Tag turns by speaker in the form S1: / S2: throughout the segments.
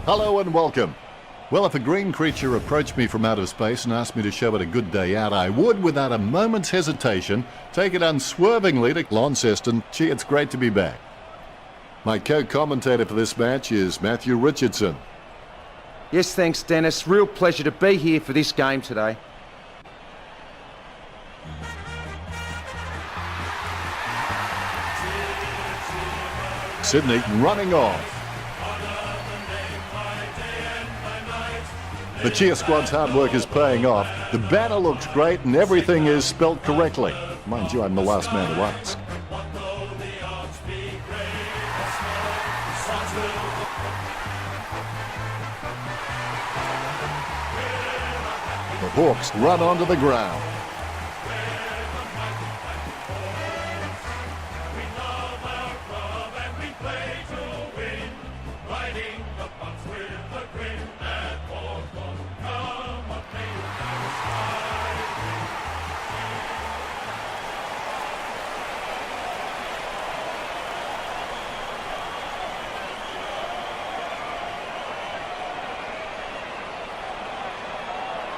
S1: Hello and welcome. Well, if a green creature approached me from outer space and asked me to show it a good day out, I would, without a moment's hesitation, take it unswervingly to Launceston. Gee, it's great to be back. My co-commentator for this match is Matthew Richardson.
S2: Yes, thanks, Dennis. Real pleasure to be here for this game today.
S1: Sydney running off. The cheer squad's hard work is paying off. The banner looks great and everything is spelt correctly. Mind you, I'm the last man to ask. The Hawks run onto the ground.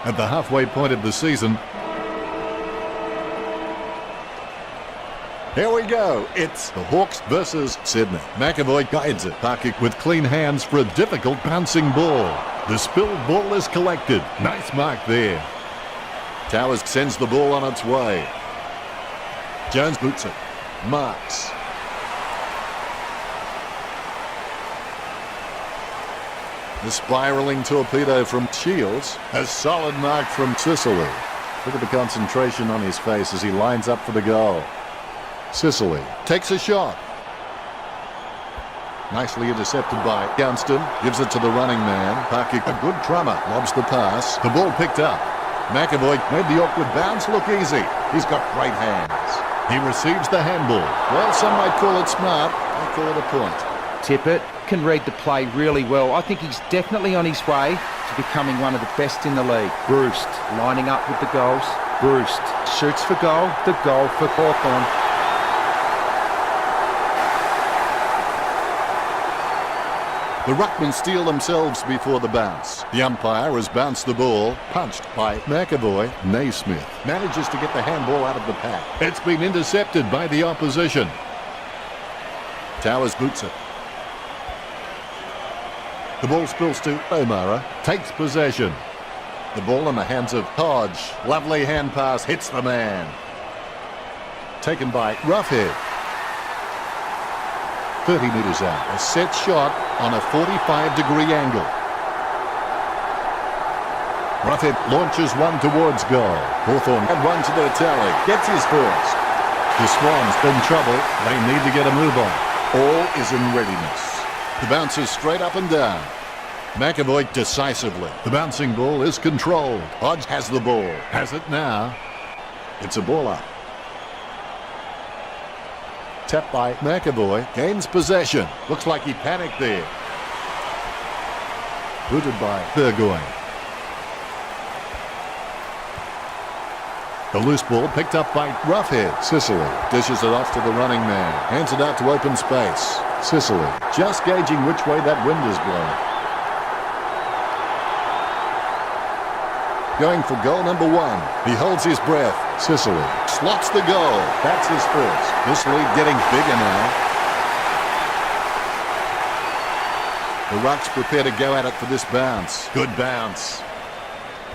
S1: At the halfway point of the season, here we go. It's the Hawks versus Sydney. McAvoy guides it. Parker with clean hands for a difficult bouncing ball. The spilled ball is collected. Nice mark there. Towers sends the ball on its way. Jones boots it. Marks. The spiralling torpedo from Shields. A solid mark from Sicily. Look at the concentration on his face as he lines up for the goal. Sicily takes a shot. Nicely intercepted by Gunston. Gives it to the running man. Parker, a good drummer, lobs the pass. The ball picked up. McAvoy made the awkward bounce look easy. He's got great hands. He receives the handball. Well, some might call it smart. I call it a point.
S2: Tippett can read the play really well. I think he's definitely on his way to becoming one of the best in the league. Bruce lining up with the goals. Bruce shoots for goal. The goal for Hawthorn.
S1: The ruckmen steal themselves before the bounce. The umpire has bounced the ball, punched by McAvoy. Naismith manages to get the handball out of the pack. It's been intercepted by the opposition. Towers boots it. The ball spills to O'Mara. Takes possession. The ball in the hands of Hodge. Lovely hand pass. Hits the man. Taken by Roughhead. 30 metres out. A set shot on a 45-degree angle. Roughhead launches one towards goal. Hawthorn had one to their tally. Gets his first. The Swans in trouble. They need to get a move on. All is in readiness. The bounce is straight up and down. McAvoy decisively. The bouncing ball is controlled. Hodge has the ball. Has it now. It's a ball up. Tapped by McAvoy. Gains possession. Looks like he panicked there. Booted by Burgoyne. The loose ball picked up by Roughhead. Sicily dishes it off to the running man. Hands it out to open space. Sicily just gauging which way that wind is blowing. Going for goal number one. He holds his breath. Sicily slots the goal. That's his first. This lead getting bigger now. The Rucks prepare to go at it for this bounce. Good bounce.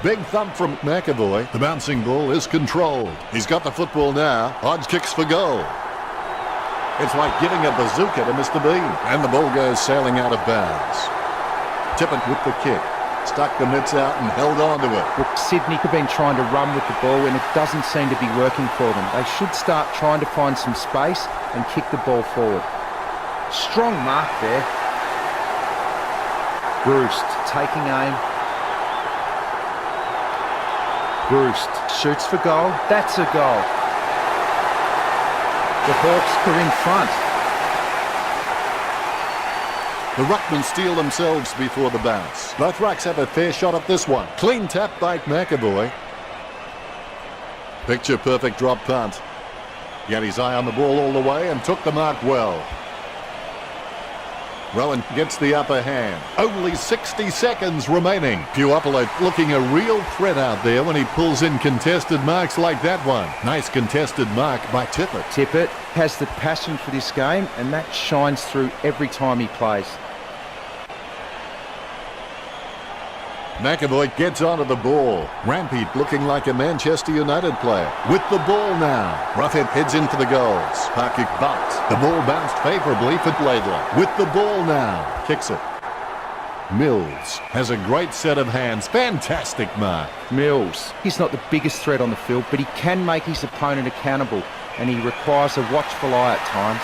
S1: Big thump from McAvoy. The bouncing ball is controlled. He's got the football now. Hodge kicks for goal. It's like giving a bazooka to Mr. Bean. And the ball goes sailing out of bounds. Tippett with the kick. Stuck the mitts out and held on to it.
S2: Look, Sydney have been trying to run with the ball and it doesn't seem to be working for them. They should start trying to find some space and kick the ball forward. Strong mark there. Bruce taking aim. Bruce shoots for goal. That's a goal. The Hawks are in front.
S1: The ruckmen steal themselves before the bounce. Both rucks have a fair shot at this one. Clean tap by McAvoy. Picture perfect drop punt. He had his eye on the ball all the way and took the mark well. Rowan gets the upper hand. Only 60 seconds remaining. Puopolo looking a real threat out there when he pulls in contested marks like that one. Nice contested mark by Tippett.
S2: Tippett has the passion for this game, and that shines through every time he plays.
S1: McAvoy gets onto the ball. Rampy looking like a Manchester United player. With the ball now. Roughhead heads in for the goals. Parkick bumped. The ball bounced favourably for Laidlaw. With the ball now. Kicks it. Mills has a great set of hands. Fantastic mark.
S2: Mills, he's not the biggest threat on the field, but he can make his opponent accountable, and he requires a watchful eye at times.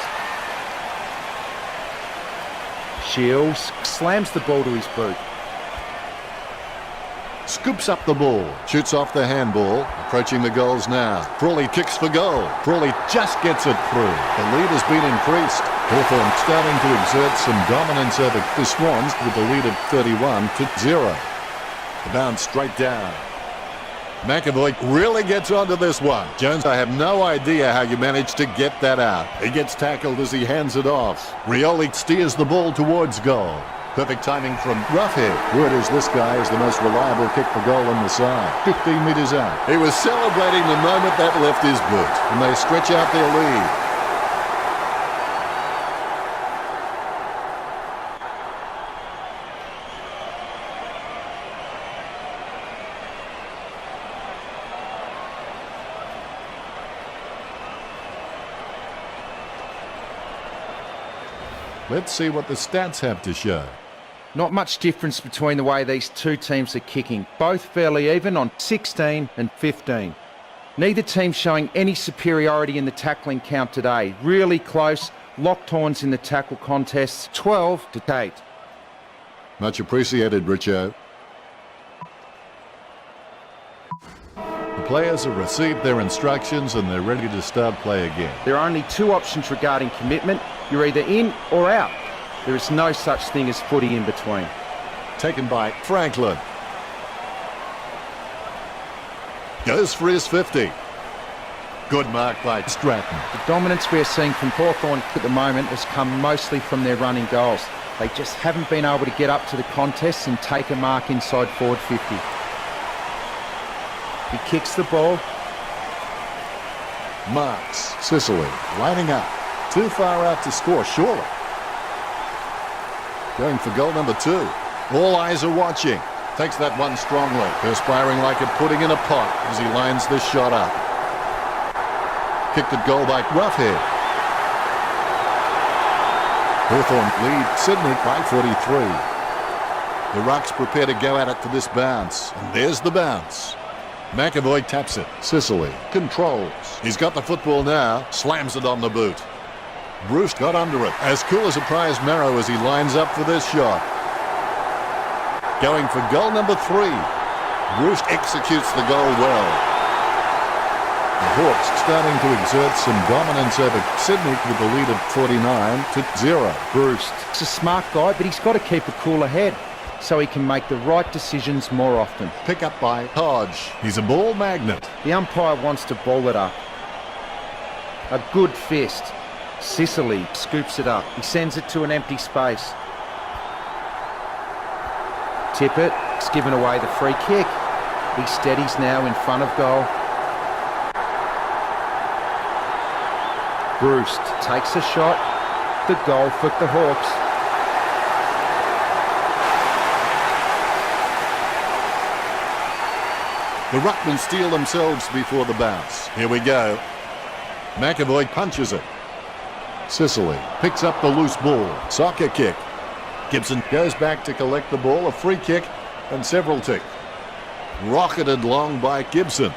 S2: Shields slams the ball to his boot.
S1: Scoops up the ball, shoots off the handball, approaching the goals now. Crawley kicks for goal. Crawley just gets it through. The lead has been increased. Hawthorn starting to exert some dominance over the Swans with the lead of 31-0. The bounce straight down. McAvoy really gets onto this one. Jones, I have no idea how you managed to get that out. He gets tackled as he hands it off. Rioli steers the ball towards goal. Perfect timing from Roughhead. Word is this guy is the most reliable kick for goal on the side. 15 metres out. He was celebrating the moment that left his boot, and they stretch out their lead. Let's see what the stats have to show.
S2: Not much difference between the way these two teams are kicking. Both fairly even on 16 and 15. Neither team showing any superiority in the tackling count today. Really close, locked horns in the tackle contests, 12-8.
S1: Much appreciated, Richo. The players have received their instructions and they're ready to start play again.
S2: There are only two options regarding commitment. You're either in or out. There is no such thing as footy in between.
S1: Taken by Franklin. Goes for his 50. Good mark by Stratton.
S2: The dominance we are seeing from Hawthorn at the moment has come mostly from their running goals. They just haven't been able to get up to the contests and take a mark inside forward 50. He kicks the ball.
S1: Marks. Sicily lining up. Too far out to score, surely. Going for goal number 2. All eyes are watching. Takes that one strongly. Perspiring like a pudding in a pot as he lines this shot up. Kicked at goal by Roughhead. Hawthorn lead Sydney by 43. The Rucks prepare to go at it for this bounce. And there's the bounce. McAvoy taps it. Sicily controls. He's got the football now. Slams it on the boot. Bruce got under it. As cool as a prize marrow as he lines up for this shot. Going for goal number 3. Bruce executes the goal well. The Hawks starting to exert some dominance over Sydney with the lead of 49-0.
S2: Bruce is a smart guy, but he's got to keep a cooler head so he can make the right decisions more often.
S1: Pick up by Hodge. He's a ball magnet.
S2: The umpire wants to ball it up. A good fist. Sicily scoops it up. He sends it to an empty space. Tippett's given away the free kick. He steadies now in front of goal. Bruce takes a shot. The goal for the Hawks.
S1: The Ruckmen steal themselves before the bounce. Here we go. McAvoy punches it. Sicily picks up the loose ball. Soccer kick. Gibson goes back to collect the ball. A free kick and several tick. Rocketed long by Gibson.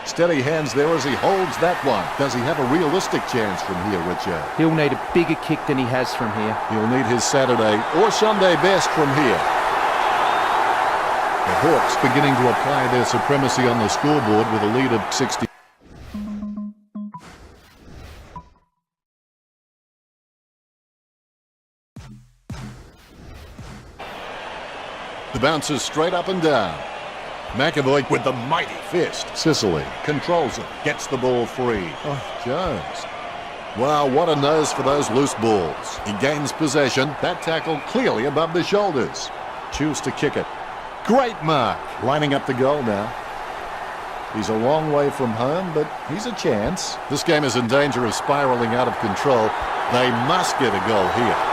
S1: Steady hands there as he holds that one. Does he have a realistic chance from here, Richard?
S2: He'll need a bigger kick than he has from here.
S1: He'll need his Saturday or Sunday best from here. The Hawks beginning to apply their supremacy on the scoreboard with a lead of 60. The bounces straight up and down. McAvoy with the mighty fist. Sicily controls it, gets the ball free. Oh, Jones. Wow, what a nose for those loose balls. He gains possession. That tackle clearly above the shoulders. Choose to kick it. Great mark. Lining up the goal now. He's a long way from home, but he's a chance. This game is in danger of spiralling out of control. They must get a goal here.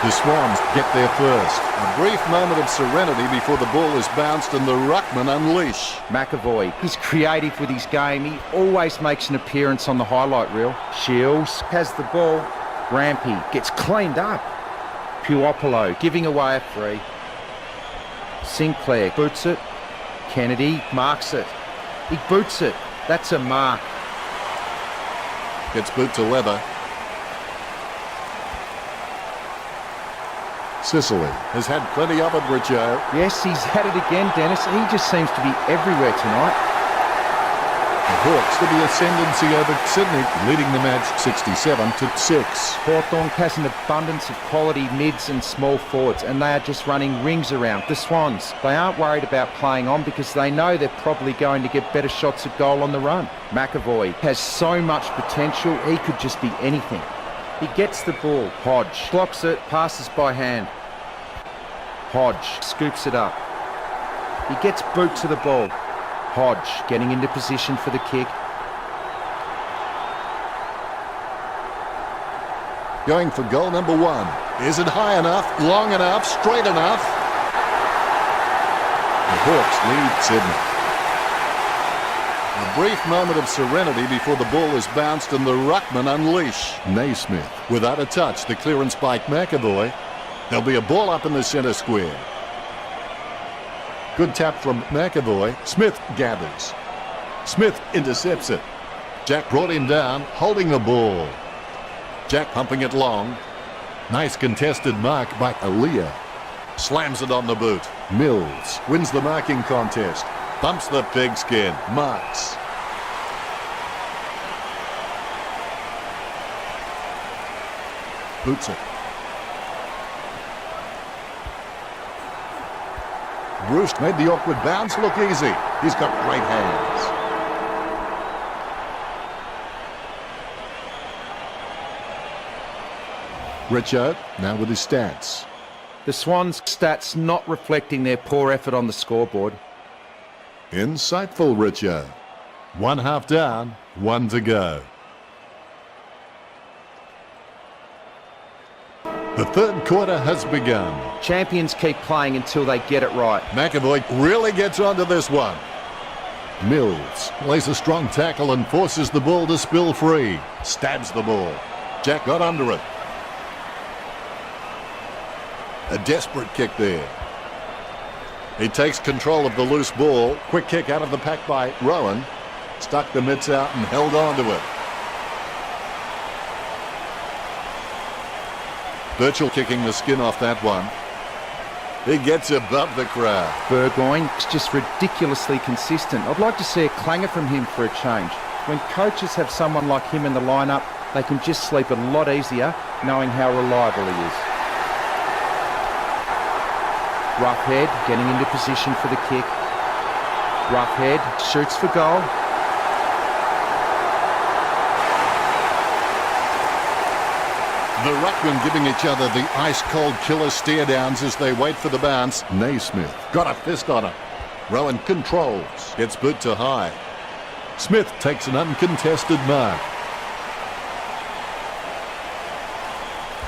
S1: The Swans get there first. A brief moment of serenity before the ball is bounced and the ruckman unleash.
S2: McAvoy, he's creative with his game. He always makes an appearance on the highlight reel. Shields has the ball. Rampy gets cleaned up. Puopolo giving away a free. Sinclair boots it. Kennedy marks it. He boots it. That's a mark.
S1: Gets boot to leather. Sicily has had plenty of it, Richo.
S2: Yes, he's had it again, Dennis. He just seems to be everywhere tonight.
S1: The Hawks with the ascendancy over Sydney, leading the match 67-6.
S2: Hawthorn has an abundance of quality mids and small forwards, and they are just running rings around. The Swans, they aren't worried about playing on because they know they're probably going to get better shots at goal on the run. McAvoy has so much potential, he could just be anything. He gets the ball. Hodge blocks it, passes by hand. Hodge scoops it up. He gets boot to the ball. Hodge getting into position for the kick.
S1: Going for goal number one. Is it high enough, long enough, straight enough? The Hawks lead Sydney. A brief moment of serenity before the ball is bounced and the ruckman unleash. Naismith without a touch. The clearance by McAvoy. There'll be a ball up in the centre square. Good tap from McAvoy. Smith gathers. Smith intercepts it. Jack brought him down, holding the ball. Jack pumping it long. Nice contested mark by Aaliyah. Slams it on the boot. Mills wins the marking contest. Bumps the pigskin. Marks. Boots it. Roost made the awkward bounce look easy. He's got great hands. Richo now with his stats.
S2: The Swans' stats not reflecting their poor effort on the scoreboard.
S1: Insightful, Richo. 1 half down, 1 to go. The third quarter has begun.
S2: Champions keep playing until they get it right.
S1: McAvoy really gets onto this one. Mills lays a strong tackle and forces the ball to spill free. Stabs the ball. Jack got under it. A desperate kick there. He takes control of the loose ball. Quick kick out of the pack by Rowan. Stuck the mitts out and held on to it. Birchall kicking the skin off that one. He gets above the crowd.
S2: Burgoyne is just ridiculously consistent. I'd like to see a clanger from him for a change. When coaches have someone like him in the lineup, they can just sleep a lot easier knowing how reliable he is. Roughhead getting into position for the kick. Roughhead shoots for goal.
S1: The ruckmen giving each other the ice-cold killer stare-downs as they wait for the bounce. Naismith got a fist on it. Rowan controls. Gets boot to high. Smith takes an uncontested mark.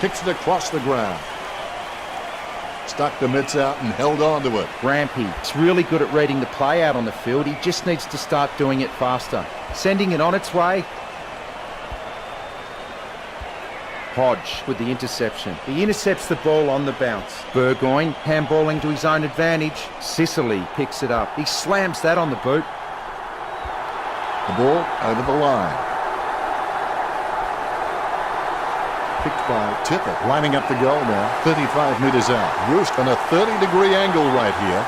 S1: Kicks it across the ground. Stuck the mitts out and held on to it.
S2: Rampy is really good at reading the play out on the field. He just needs to start doing it faster. Sending it on its way. Hodge with the interception. He intercepts the ball on the bounce. Burgoyne handballing to his own advantage. Sicily picks it up. He slams that on the boot.
S1: The ball over the line. Picked by Tippett. Lining up the goal now. 35 metres out. Roost on a 30-degree angle right here.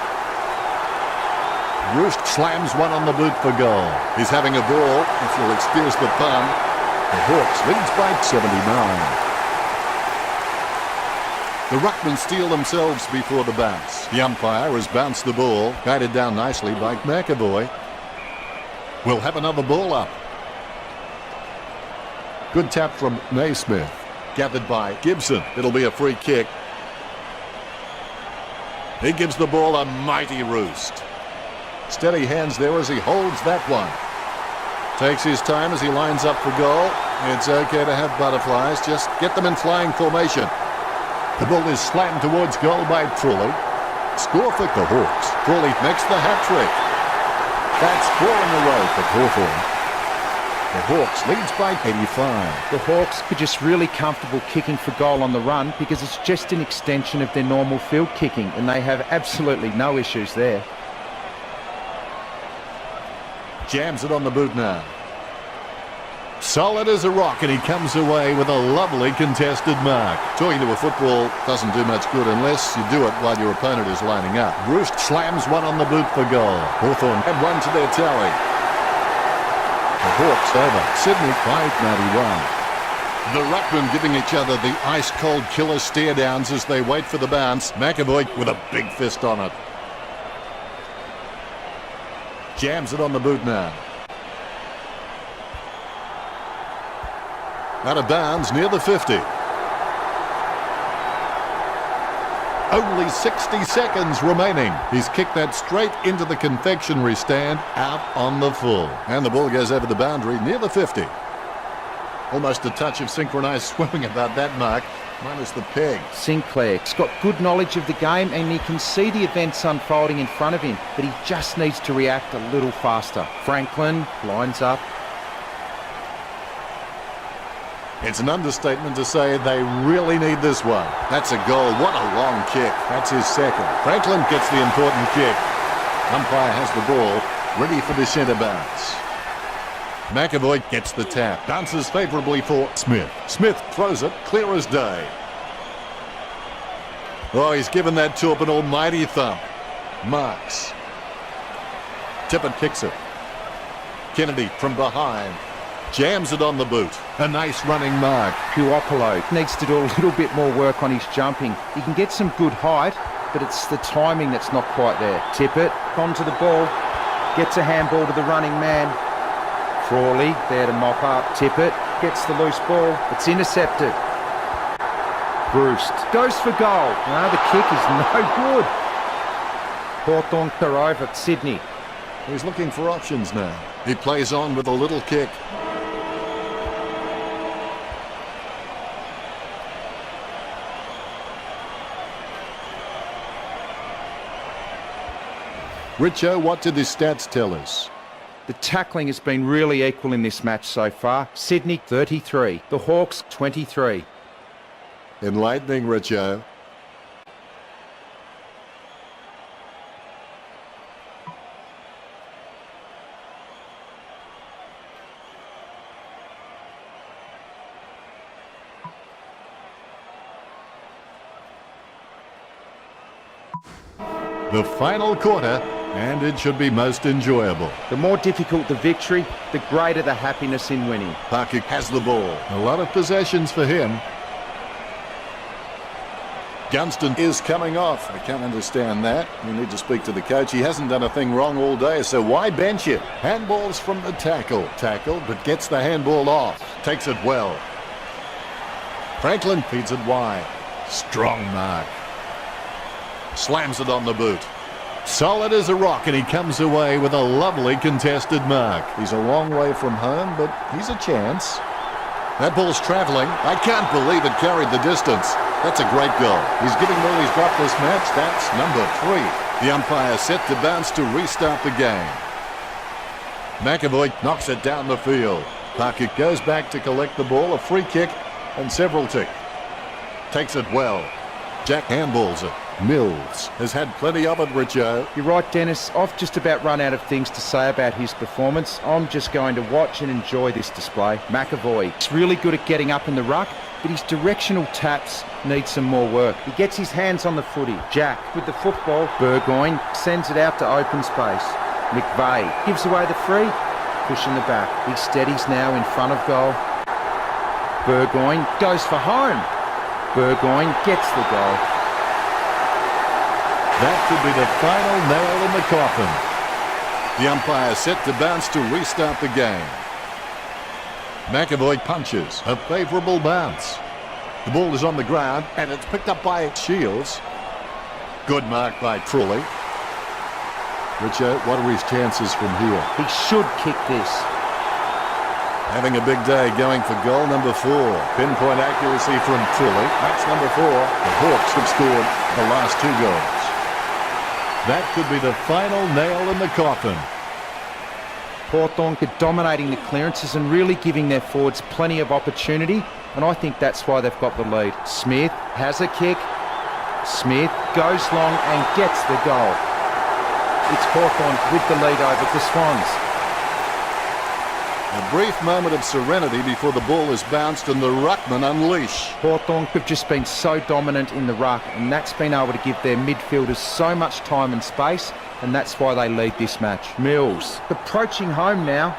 S1: Roost slams one on the boot for goal. He's having a ball, if you'll excuse the pun. The Hawks leads by 79. The ruckmen steal themselves before the bounce. The umpire has bounced the ball, guided down nicely by McAvoy. We'll have another ball up. Good tap from Naismith. Gathered by Gibson. It'll be a free kick. He gives the ball a mighty roost. Steady hands there as he holds that one. Takes his time as he lines up for goal. It's okay to have butterflies. Just get them in flying formation. The ball is slammed towards goal by Frawley. Score for the Hawks. Frawley makes the hat-trick. That's 4 in a row for Hawthorn. The Hawks leads by 85.
S2: The Hawks are just really comfortable kicking for goal on the run because it's just an extension of their normal field kicking and they have absolutely no issues there.
S1: Jams it on the boot now. Solid as a rock, and he comes away with a lovely contested mark. Talking to a football doesn't do much good unless you do it while your opponent is lining up. Roost slams one on the boot for goal. Hawthorn add one to their tally. The Hawks over. Sydney 591. The ruckmen giving each other the ice-cold killer stare-downs as they wait for the bounce. McAvoy with a big fist on it. Jams it on the boot now. Out of bounds near the 50. Only 60 seconds remaining. He's kicked that straight into the confectionery stand, out on the full. And the ball goes over the boundary near the 50. Almost a touch of synchronised swimming about that mark, minus the peg.
S2: Sinclair's got good knowledge of the game and he can see the events unfolding in front of him, but he just needs to react a little faster. Franklin lines up.
S1: It's an understatement to say they really need this one. That's a goal. What a long kick. That's his second. Franklin gets the important kick. Umpire has the ball, ready for the centre bounce. McAvoy gets the tap. Bounces favourably for Smith. Smith throws it clear as day. Oh, he's given that to up an almighty thump. Marks. Tippett kicks it. Kennedy from behind. Jams it on the boot. A nice running mark.
S2: Puopolo needs to do a little bit more work on his jumping. He can get some good height, but it's the timing that's not quite there. Tippett onto the ball. Gets a handball to the running man. Frawley there to mop up. Tippett gets the loose ball. It's intercepted. Bruce goes for goal. No, the kick is no good. Hawthorn are over at Sydney.
S1: He's looking for options now. He plays on with a little kick. Richo, what did the stats tell us?
S2: The tackling has been really equal in this match so far. Sydney 33, the Hawks 23.
S1: Enlightening, Richo. The final quarter, and it should be most enjoyable.
S2: The more difficult the victory, the greater the happiness in winning.
S1: Parker has the ball. A lot of possessions for him. Gunston is coming off. I can't understand that. You need to speak to the coach. He hasn't done a thing wrong all day, so why bench him? Handballs from the tackle. Tackle, but gets the handball off. Takes it well. Franklin feeds it wide. Strong mark. Slams it on the boot. Solid as a rock, and he comes away with a lovely contested mark. He's a long way from home, but he's a chance. That ball's travelling. I can't believe it carried the distance. That's a great goal. He's giving all he's got this match. That's number 3. The umpire set to bounce to restart the game. McAvoy knocks it down the field. Parker goes back to collect the ball. A free kick and several tick. Takes it well. Jack handballs it. Mills has had plenty of it, Richo.
S2: You're right, Dennis. I've just about run out of things to say about his performance. I'm just going to watch and enjoy this display. McAvoy is really good at getting up in the ruck, but his directional taps need some more work. He gets his hands on the footy. Jack with the football. Burgoyne sends it out to open space. McVeigh gives away the free. Pushing the back. He steadies now in front of goal. Burgoyne goes for home. Burgoyne gets the goal.
S1: That could be the final nail in the coffin. The umpire set to bounce to restart the game. McAvoy punches. A favourable bounce. The ball is on the ground and it's picked up by Shields. Good mark by Crawley. Richo, what are his chances from here?
S2: He should kick this.
S1: Having a big day going for goal number 4. Pinpoint accuracy from Crawley. That's number 4. The Hawks have scored the last 2 goals. That could be the final nail in the coffin.
S2: Hawthorn are dominating the clearances and really giving their forwards plenty of opportunity, and I think that's why they've got the lead. Smith has a kick. Smith goes long and gets the goal. It's Hawthorn with the lead over the Swans.
S1: A brief moment of serenity before the ball is bounced and the ruckman unleash.
S2: Hawthorn have just been so dominant in the ruck, and that's been able to give their midfielders so much time and space, and that's why they lead this match. Mills approaching home now.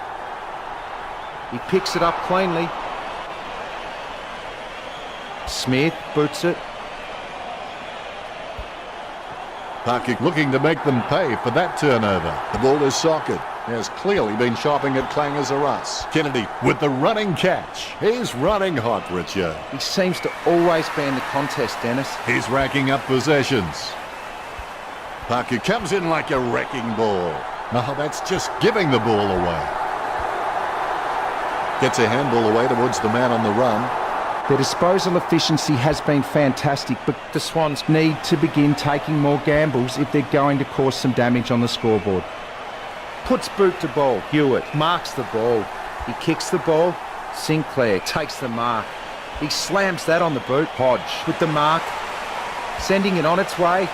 S2: He picks it up cleanly. Smith boots it.
S1: Parker looking to make them pay for that turnover. The ball is socket. He has clearly been shopping at Clangers or us. Kennedy with the running catch. He's running hot, Richo.
S2: He seems to always be in the contest, Dennis.
S1: He's racking up possessions. Parker comes in like a wrecking ball. Oh, that's just giving the ball away. Gets a handball away towards the man on the run.
S2: Their disposal efficiency has been fantastic, but the Swans need to begin taking more gambles if they're going to cause some damage on the scoreboard. Puts boot to ball. Hewitt marks the ball. He kicks the ball. Sinclair takes the mark. He slams that on the boot. Hodge with the mark, sending it on its way.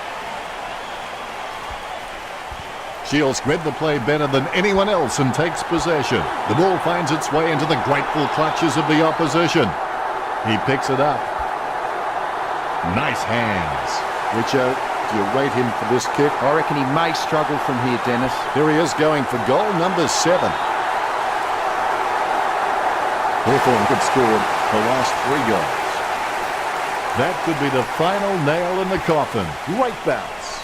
S1: Shields read the play better than anyone else and takes possession. The ball finds its way into the grateful clutches of the opposition. He picks it up. Nice hands. Richo, do you rate him for this kick?
S2: I reckon he may struggle from here, Dennis.
S1: Here he is going for goal number 7. Hawthorn could score the last 3 goals. That could be the final nail in the coffin. Great bounce.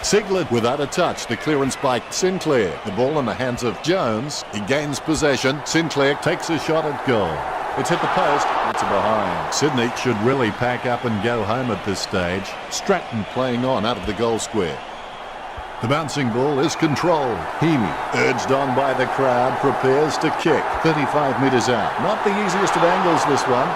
S1: Siglet without a touch. The clearance by Sinclair. The ball in the hands of Jones. He gains possession. Sinclair takes a shot at goal. It's hit the post. It's a behind. Sydney should really pack up and go home at this stage. Stratton playing on out of the goal square. The bouncing ball is controlled. Heaney, urged on by the crowd, prepares to kick. 35 metres out. Not the easiest of angles, this one.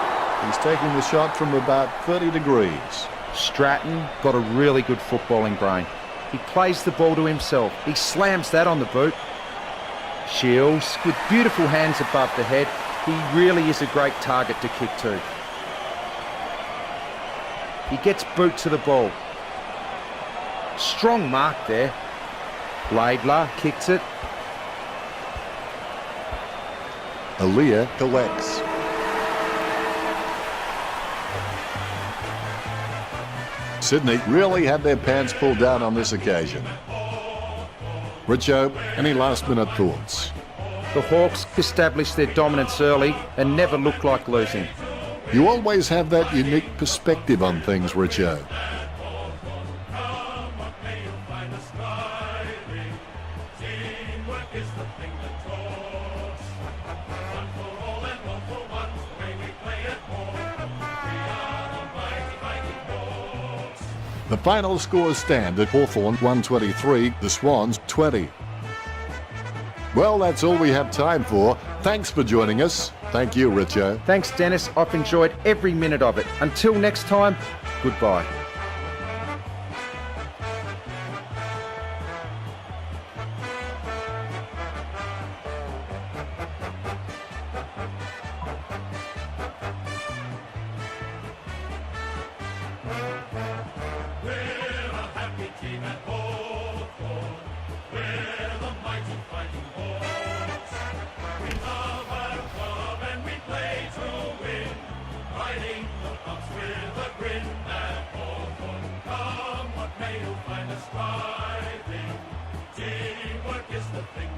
S1: He's taking the shot from about 30 degrees.
S2: Stratton got a really good footballing brain. He plays the ball to himself. He slams that on the boot. Shields with beautiful hands above the head. He really is a great target to kick to. He gets boot to the ball. Strong mark there. Laidler kicks it.
S1: Aaliyah collects. Sydney really had their pants pulled down on this occasion. Richo, any last-minute thoughts?
S2: The Hawks established their dominance early and never looked like losing.
S1: You always have that unique perspective on things, Richo. The final scores stand at Hawthorn 123, the Swans 20. Well, that's all we have time for. Thanks for joining us. Thank you, Richo.
S2: Thanks, Dennis. I've enjoyed every minute of it. Until next time, goodbye.
S3: Teamwork is the thing.